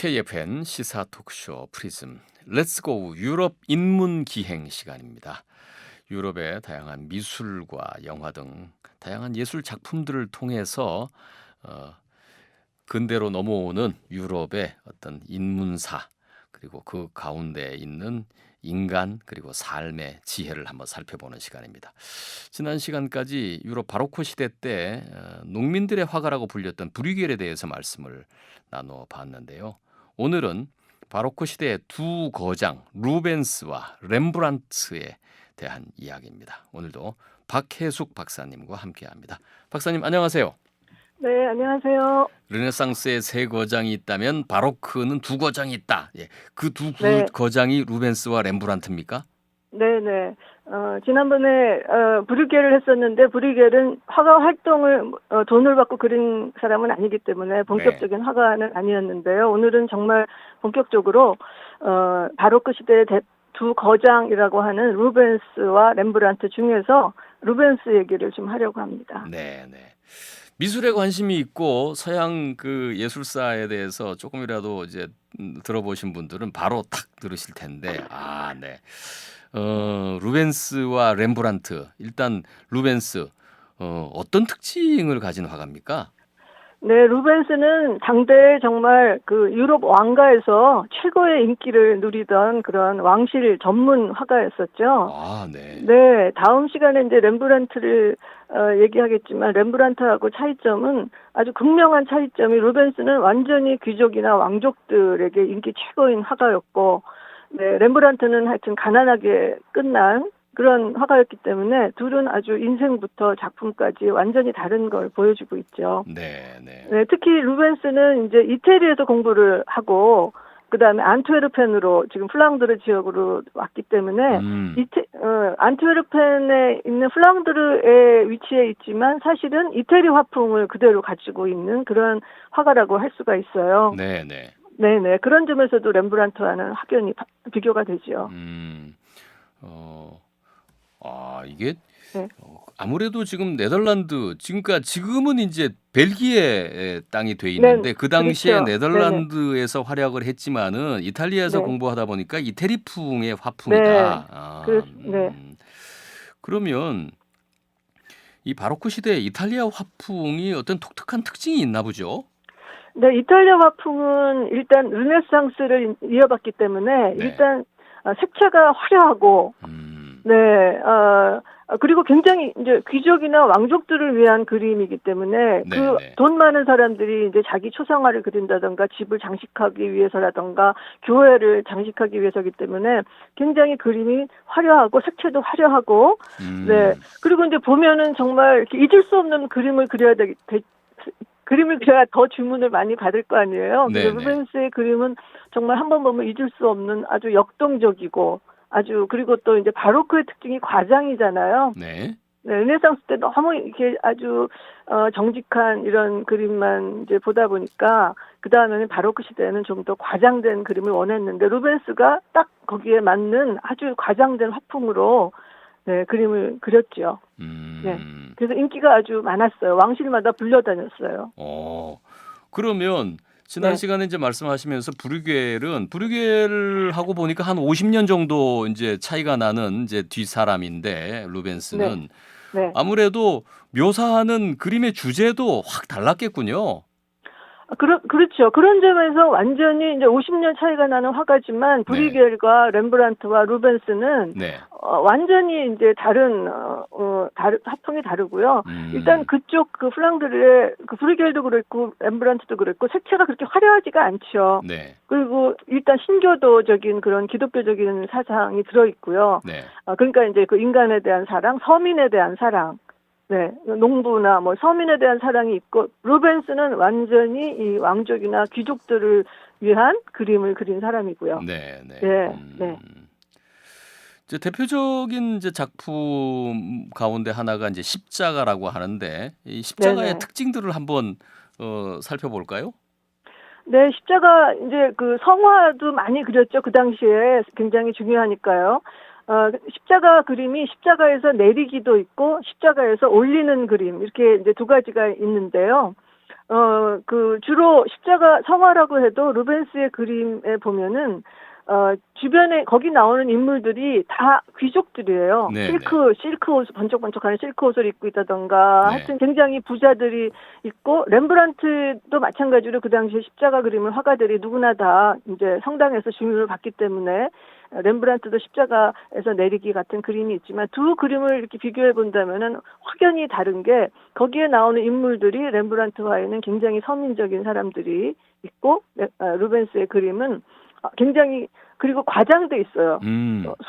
KFN 시사 토크쇼 프리즘 렛츠고 유럽 인문 기행 시간입니다. 유럽의 다양한 미술과 영화 등 다양한 예술 작품들을 통해서 근대로 넘어오는 유럽의 어떤 인문사 그리고 그 가운데 있는 인간 그리고 삶의 지혜를 한번 살펴보는 시간입니다. 지난 시간까지 유럽 바로크 시대 때 농민들의 화가라고 불렸던 브리겔에 대해서 말씀을 나눠봤는데요. 오늘은 바로크 시대의 두 거장 루벤스와 렘브란트에 대한 이야기입니다. 오늘도 박혜숙 박사님과 함께합니다. 박사님 안녕하세요. 네, 안녕하세요. 르네상스의 세 거장이 있다면 바로크는 두 거장이 있다. 예, 그 두 네. 거장이 루벤스와 렘브란트입니까? 네네. 지난번에 브리겔을 했었는데 브리겔은 화가 활동을 돈을 받고 그린 사람은 아니기 때문에 본격적인 화가는 아니었는데요. 오늘은 정말 본격적으로 바로크 시대의 두 거장이라고 하는 루벤스와 렘브란트 중에서 루벤스 얘기를 좀 하려고 합니다. 네. 미술에 관심이 있고 서양 그 예술사에 대해서 조금이라도 이제 들어보신 분들은 바로 탁 들으실 텐데, 네. 루벤스와 렘브란트. 일단 루벤스 어떤 특징을 가진 화가입니까? 네, 루벤스는 당대에 정말 그 유럽 왕가에서 최고의 인기를 누리던 그런 왕실 전문 화가였었죠. 네. 네, 다음 시간에 이제 렘브란트를 얘기하겠지만 렘브란트하고 차이점은 아주 극명한 차이점이 루벤스는 완전히 귀족이나 왕족들에게 인기 최고인 화가였고, 네, 렘브란트는 하여튼 가난하게 끝난 그런 화가였기 때문에 둘은 아주 인생부터 작품까지 완전히 다른 걸 보여주고 있죠. 네. 네, 특히 루벤스는 이제 이태리에서 공부를 하고 그다음에 안트웨르펜으로 지금 플랑드르 지역으로 왔기 때문에 안트웨르펜에 있는 플랑드르의 위치에 있지만 사실은 이태리 화풍을 그대로 가지고 있는 그런 화가라고 할 수가 있어요. 네네. 그런 점에서도 렘브란트와는 확연히 비교가 되죠. 이게 네. 아무래도 지금 네덜란드 지금은 이제 벨기에 땅이 돼 있는데 네, 그 당시에 그렇죠. 네덜란드에서 활약을 했지만은 이탈리아에서 네. 공부하다 보니까 이태리풍의 네. 화풍이다. 네. 그러면 이 바로크 시대의 이탈리아 화풍이 어떤 독특한 특징이 있나 보죠? 네, 이탈리아 화풍은 일단 르네상스를 이어받기 때문에 네. 일단 색채가 화려하고 그리고 굉장히 이제 귀족이나 왕족들을 위한 그림이기 때문에 그 돈 많은 사람들이 이제 자기 초상화를 그린다던가 집을 장식하기 위해서라던가 교회를 장식하기 위해서기 때문에 굉장히 그림이 화려하고 색채도 화려하고 그리고 이제 보면은 정말 이렇게 잊을 수 없는 그림을 그려야 그림을 그려야 더 주문을 많이 받을 거 아니에요. 그래서 루벤스의 그림은 정말 한번 보면 잊을 수 없는 아주 역동적이고 그리고 또 이제 바로크의 특징이 과장이잖아요. 네, 르네상스 때 너무 이렇게 아주 정직한 이런 그림만 이제 보다 보니까 그 다음에는 바로크 시대에는 좀 더 과장된 그림을 원했는데 루벤스가 딱 거기에 맞는 아주 과장된 화풍으로 그림을 그렸죠. 네, 그래서 인기가 아주 많았어요. 왕실마다 불려다녔어요. 그러면 지난 시간에 이제 말씀하시면서 브리겔하고 보니까 한 50년 정도 이제 차이가 나는 이제 뒷사람인데 루벤스는 아무래도 묘사하는 그림의 주제도 확 달랐겠군요. 그렇죠. 그런 점에서 완전히 이제 50년 차이가 나는 화가지만 브리겔과 렘브란트와 루벤스는 완전히 이제 다른 화풍이 다르고요. 일단 그쪽 그 플랑드르의 그 브리겔도 그랬고 렘브란트도 그랬고 색채가 그렇게 화려하지가 않죠. 그리고 일단 신교도적인 그런 기독교적인 사상이 들어 있고요. 그러니까 이제 그 인간에 대한 사랑, 서민에 대한 사랑. 농부나 뭐 서민에 대한 사랑이 있고 루벤스는 완전히 이 왕족이나 귀족들을 위한 그림을 그린 사람이고요. 이제 대표적인 이제 작품 가운데 하나가 이제 십자가라고 하는데 이 십자가의 특징들을 한번 살펴볼까요? 네, 십자가 이제 그 성화도 많이 그렸죠. 그 당시에 굉장히 중요하니까요. 십자가 그림이 십자가에서 내리기도 있고 십자가에서 올리는 그림 이렇게 이제 두 가지가 있는데요. 주로 십자가 성화라고 해도 루벤스의 그림에 보면은 주변에 거기 나오는 인물들이 다 귀족들이에요. 네, 실크 옷, 번쩍번쩍하는 실크 옷을 입고 있다던가, 네. 하여튼 굉장히 부자들이 있고, 렘브란트도 마찬가지로 그 당시에 십자가 그림을 화가들이 누구나 다 이제 성당에서 중요를 받기 때문에 렘브란트도 십자가에서 내리기 같은 그림이 있지만 두 그림을 이렇게 비교해 본다면은 확연히 다른 게 거기에 나오는 인물들이 렘브란트와에는 굉장히 서민적인 사람들이 있고 루벤스의 그림은 굉장히 그리고 과장돼 있어요.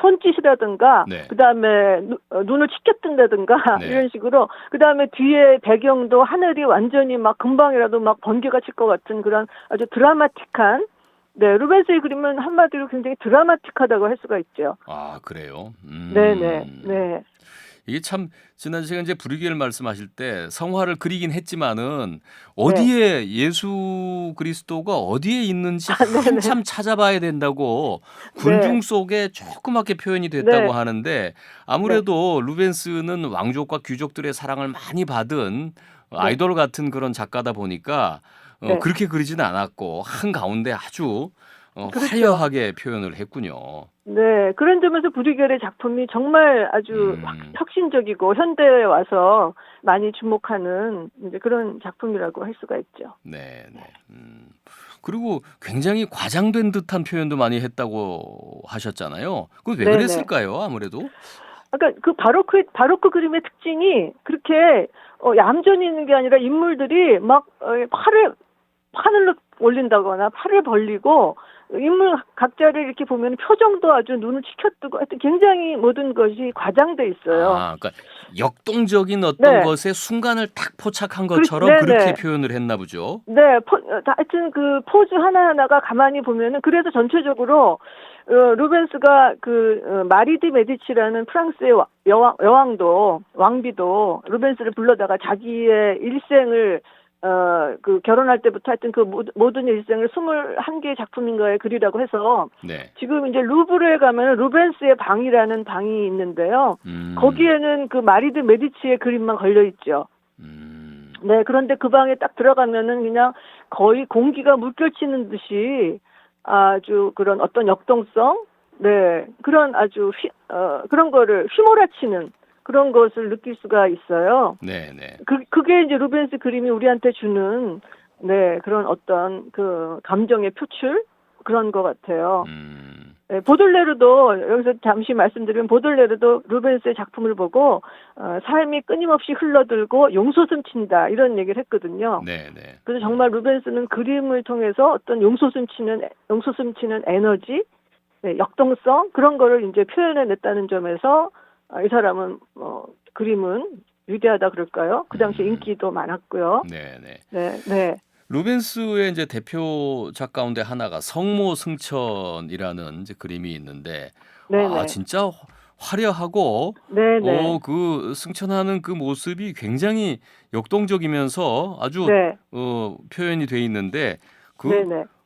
손짓이라든가 네. 그다음에 눈을 치켜뜬다든가 네. 이런 식으로 그다음에 뒤에 배경도 하늘이 완전히 막 금방이라도 막 번개가 칠 것 같은 그런 아주 드라마틱한 네, 루벤스의 그림은 한마디로 굉장히 드라마틱하다고 할 수가 있죠. 아, 그래요? 네네, 네. 이게 참 지난 시간 이제 브리겔 말씀하실 때 성화를 그리긴 했지만은 어디에 예수 그리스도가 어디에 있는지 한참 찾아봐야 된다고 군중 속에 조그맣게 표현이 됐다고 하는데 아무래도 루벤스는 왕족과 귀족들의 사랑을 많이 받은 아이돌 같은 그런 작가다 보니까 그렇게 그리지는 않았고 한 가운데 아주 그렇죠. 화려하게 표현을 했군요. 네, 그런 점에서 브리겔의 작품이 정말 아주 혁신적이고 현대에 와서 많이 주목하는 이제 그런 작품이라고 할 수가 있죠. 네, 네. 그리고 굉장히 과장된 듯한 표현도 많이 했다고 하셨잖아요. 그 왜 그랬을까요? 아무래도? 그러니까 그 바로크 그림의 특징이 그렇게 얌전히 있는 게 아니라 인물들이 막 팔을 하늘로 올린다거나 팔을 벌리고 인물 각자를 이렇게 보면 표정도 아주 눈을 치켜뜨고 하여튼 굉장히 모든 것이 과장돼 있어요. 아, 그러니까 역동적인 어떤 것에 순간을 딱 포착한 것처럼 그렇게 표현을 했나 보죠. 네, 하여튼 그 포즈 하나하나가 가만히 보면은 그래서 전체적으로 루벤스가 마리 디 메디치라는 프랑스의 여왕도 왕비도 루벤스를 불러다가 자기의 일생을 결혼할 때부터 하여튼 그 모든 일생을 21개의 작품인가에 그리라고 해서 지금 이제 루브르에 가면 루벤스의 방이라는 방이 있는데요. 거기에는 그 마리 드 메디치의 그림만 걸려 있죠. 네, 그런데 그 방에 딱 들어가면은 그냥 거의 공기가 물결치는 듯이 아주 그런 어떤 역동성, 네, 그런 아주 그런 거를 휘몰아치는 그런 것을 느낄 수가 있어요. 네, 네. 그게 이제 루벤스 그림이 우리한테 주는 네, 그런 어떤 그 감정의 표출 그런 것 같아요. 네, 보들레르도 여기서 잠시 말씀드리면 보들레르도 루벤스의 작품을 보고 삶이 끊임없이 흘러들고 용솟음 친다 이런 얘기를 했거든요. 네, 네. 그래서 정말 루벤스는 그림을 통해서 어떤 용솟음 치는 에너지, 네, 역동성 그런 거를 이제 표현해냈다는 점에서 이 사람은 그림은 위대하다 그럴까요? 그 당시에 인기도 많았고요. 네, 네. 네, 네. 루벤스의 이제 대표작 가운데 하나가 성모승천이라는 이제 그림이 있는데 진짜 화려하고 그 승천하는 그 모습이 굉장히 역동적이면서 아주 표현이 돼 있는데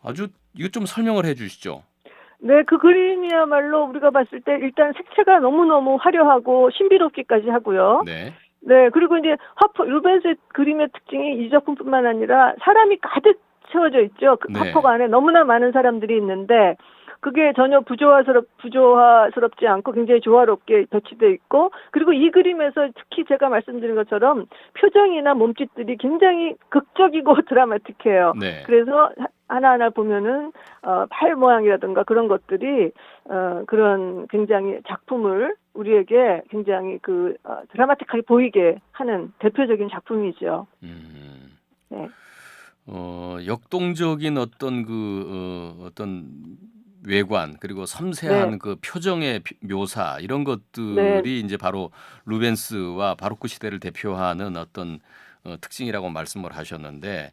아주 이거 좀 설명을 해 주시죠. 네, 그 그림이야말로 우리가 봤을 때 일단 색채가 너무너무 화려하고 신비롭기까지 하고요. 네, 그리고 이제 루벤스의 그림의 특징이 이 작품뿐만 아니라 사람이 가득 채워져 있죠. 그 화폭 안에 너무나 많은 사람들이 있는데 그게 전혀 부조화스럽지 않고 굉장히 조화롭게 배치되어 있고 그리고 이 그림에서 특히 제가 말씀드린 것처럼 표정이나 몸짓들이 굉장히 극적이고 드라마틱해요. 그래서 하나하나 보면은 팔 모양이라든가 그런 것들이 그런 굉장히 작품을 우리에게 굉장히 드라마틱하게 보이게 하는 대표적인 작품이죠. 네. 역동적인 어떤 어떤 외관 그리고 섬세한 그 표정의 묘사 이런 것들이 이제 바로 루벤스와 바로크 시대를 대표하는 어떤 특징이라고 말씀을 하셨는데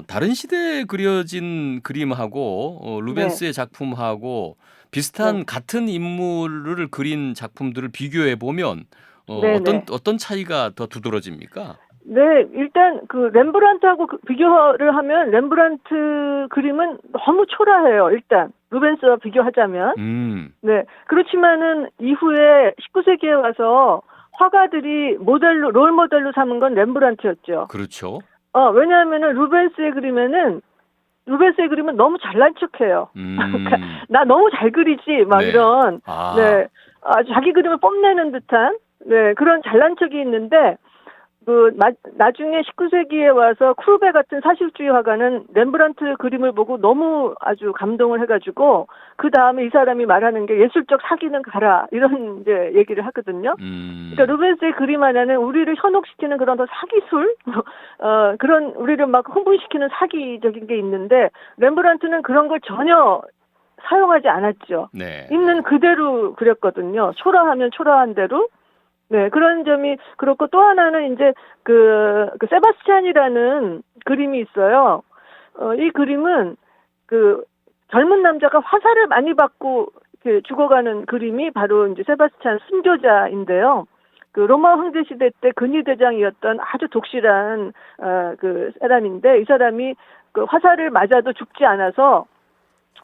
다른 시대에 그려진 그림하고 루벤스의 작품하고 비슷한 같은 인물을 그린 작품들을 비교해 보면 어떤 차이가 더 두드러집니까? 네, 일단 그 렘브란트하고 비교를 하면 렘브란트 그림은 너무 초라해요. 일단 루벤스와 비교하자면. 네, 그렇지만은 이후에 19세기에 와서 화가들이 롤 모델로 삼은 건 렘브란트였죠. 그렇죠. 왜냐하면은 루벤스의 그림은 너무 잘난 척해요. 그러니까 나 너무 잘 그리지 막 네. 이런 아. 네 자기 그림을 뽐내는 듯한 네 그런 잘난 척이 있는데 나중에 19세기에 와서 쿠르베 같은 사실주의 화가는 렘브란트 그림을 보고 너무 아주 감동을 해가지고 그 다음에 이 사람이 말하는 게 예술적 사기는 가라 이런 이제 얘기를 하거든요. 그러니까 루벤스의 그림 하나는 우리를 현혹시키는 그런 사기술 그런 우리를 막 흥분시키는 사기적인 게 있는데 렘브란트는 그런 걸 전혀 사용하지 않았죠. 네. 있는 그대로 그렸거든요. 초라하면 초라한 대로. 네, 그런 점이 그렇고 또 하나는 이제 그 세바스찬이라는 그림이 있어요. 이 그림은 젊은 남자가 화살을 많이 받고 죽어가는 그림이 바로 이제 세바스찬 순교자인데요. 로마 황제 시대 때 근위대장이었던 아주 독실한 사람인데 이 사람이 화살을 맞아도 죽지 않아서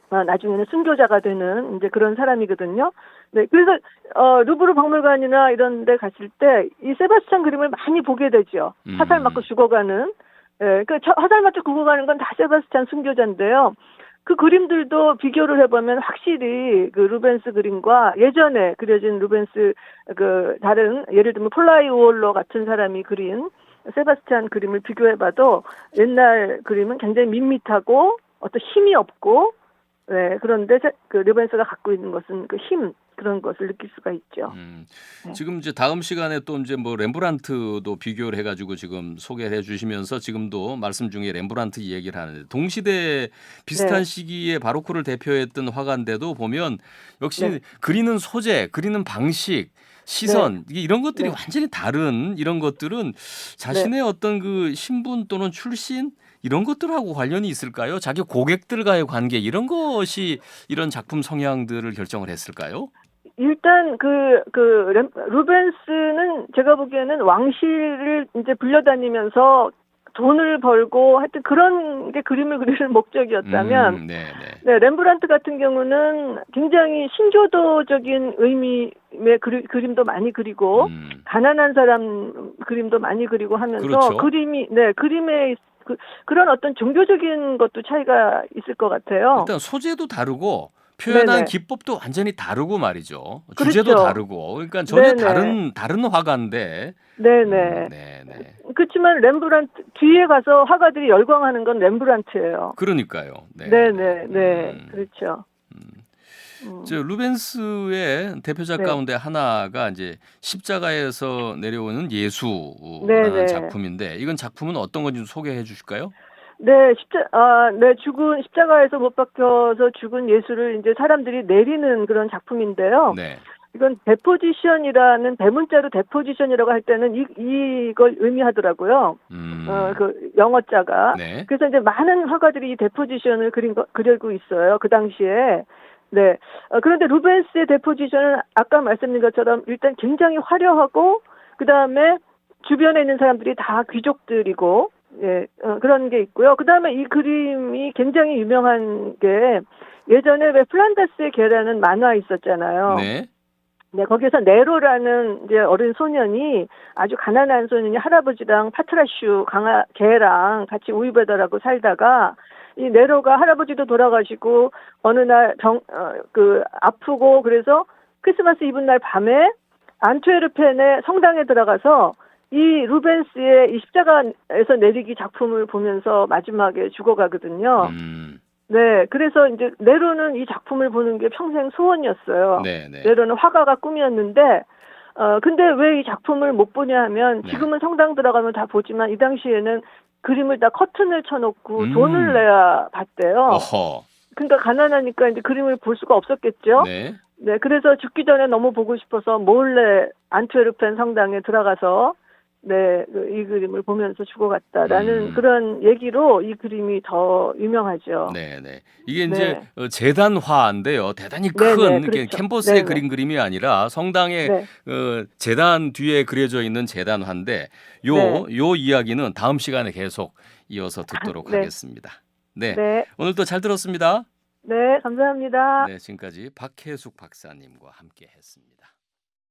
나중에는 순교자가 되는 이제 그런 사람이거든요. 네, 그래서 루브르 박물관이나 이런 데 갔을 때 이 세바스찬 그림을 많이 보게 되죠. 화살 맞고 죽어가는. 예, 화살 맞고 죽어가는 건 다 세바스찬 순교자인데요. 그 그림들도 비교를 해보면 확실히 루벤스 그림과 예전에 그려진 루벤스 다른 예를 들면 폴라이 우올러 같은 사람이 그린 세바스찬 그림을 비교해봐도 옛날 그림은 굉장히 밋밋하고 어떤 힘이 없고 네, 그런데 르벤스가 갖고 있는 것은 힘 그런 것을 느낄 수가 있죠. 네. 지금 이제 다음 시간에 또 이제 뭐 렘브란트도 비교를 해가지고 지금 소개해 주시면서 지금도 말씀 중에 렘브란트 얘기를 하는데 동시대 비슷한 네. 시기에 바로크를 대표했던 화가인데도 보면 역시 네. 그리는 소재, 그리는 방식, 시선 이런 것들이 네. 완전히 다른 이런 것들은 자신의 어떤 그 신분 또는 출신 이런 것들하고 관련이 있을까요? 자기 고객들과의 관계 이런 것이 이런 작품 성향들을 결정을 했을까요? 일단 루벤스는 제가 보기에는 왕실을 이제 불려다니면서 돈을 벌고 하여튼 그런 게 그림을 그리는 목적이었다면 네, 렘브란트 같은 경우는 굉장히 신조도적인 의미의 그림도 많이 그리고 가난한 사람 그림도 많이 그리고 하면서 그렇죠. 그림의 그런 어떤 종교적인 것도 차이가 있을 것 같아요. 일단 소재도 다르고 표현한 기법도 완전히 다르고 말이죠. 주제도 그렇죠. 다르고 그러니까 전혀 네네. 다른 화가인데. 네네. 네네. 그렇지만 렘브란트 뒤에 가서 화가들이 열광하는 건 렘브란트예요. 그러니까요. 네. 네네네. 그렇죠. 저 루벤스의 대표작 네. 가운데 하나가 이제 십자가에서 내려오는 예수라는 네네. 작품인데 이건 작품은 어떤 건지 좀 소개해 주실까요? 네, 십자가에서 못 박혀서 죽은 예수를 이제 사람들이 내리는 그런 작품인데요. 네. 이건 데포지션이라는 대문자로 데포지션이라고 할 때는 이걸 의미하더라고요. 영어자가. 네. 그래서 이제 많은 화가들이 이 데포지션을 그리고 있어요. 그 당시에. 네. 그런데 루벤스의 데포지션은 아까 말씀드린 것처럼 일단 굉장히 화려하고 그 다음에 주변에 있는 사람들이 다 귀족들이고 예, 그런 게 있고요. 그 다음에 이 그림이 굉장히 유명한 게 예전에 왜 플란다스의 개라는 만화 있었잖아요. 네. 네, 거기에서 네로라는 이제 어린 소년이 아주 가난한 소년이 할아버지랑 파트라슈 개랑 같이 우유배달하고 살다가 이 네로가 할아버지도 돌아가시고 어느 날 아프고 그래서 크리스마스 이브 날 밤에 안트웨르펜의 성당에 들어가서 이 루벤스의 이 십자가에서 내리기 작품을 보면서 마지막에 죽어가거든요. 네, 그래서 이제 네로는 이 작품을 보는 게 평생 소원이었어요. 네로는 화가가 꿈이었는데, 근데 왜 이 작품을 못 보냐 하면 지금은 성당 들어가면 다 보지만 이 당시에는 그림을 다 커튼을 쳐놓고 돈을 내야 봤대요. 어허. 그러니까 가난하니까 이제 그림을 볼 수가 없었겠죠. 네. 네, 그래서 죽기 전에 너무 보고 싶어서 몰래 안트웨르펜 성당에 들어가서 네, 이 그림을 보면서 죽어갔다라는 그런 얘기로 이 그림이 더 유명하죠. 네네. 이게 이제 재단화인데요. 대단히 큰 그렇죠. 이렇게 캔버스에 그린 그림이 아니라 성당의 재단 뒤에 그려져 있는 재단화인데 요 이야기는 다음 시간에 계속 이어서 듣도록 하겠습니다. 네. 오늘 또 잘 들었습니다. 네, 감사합니다. 네, 지금까지 박혜숙 박사님과 함께 했습니다.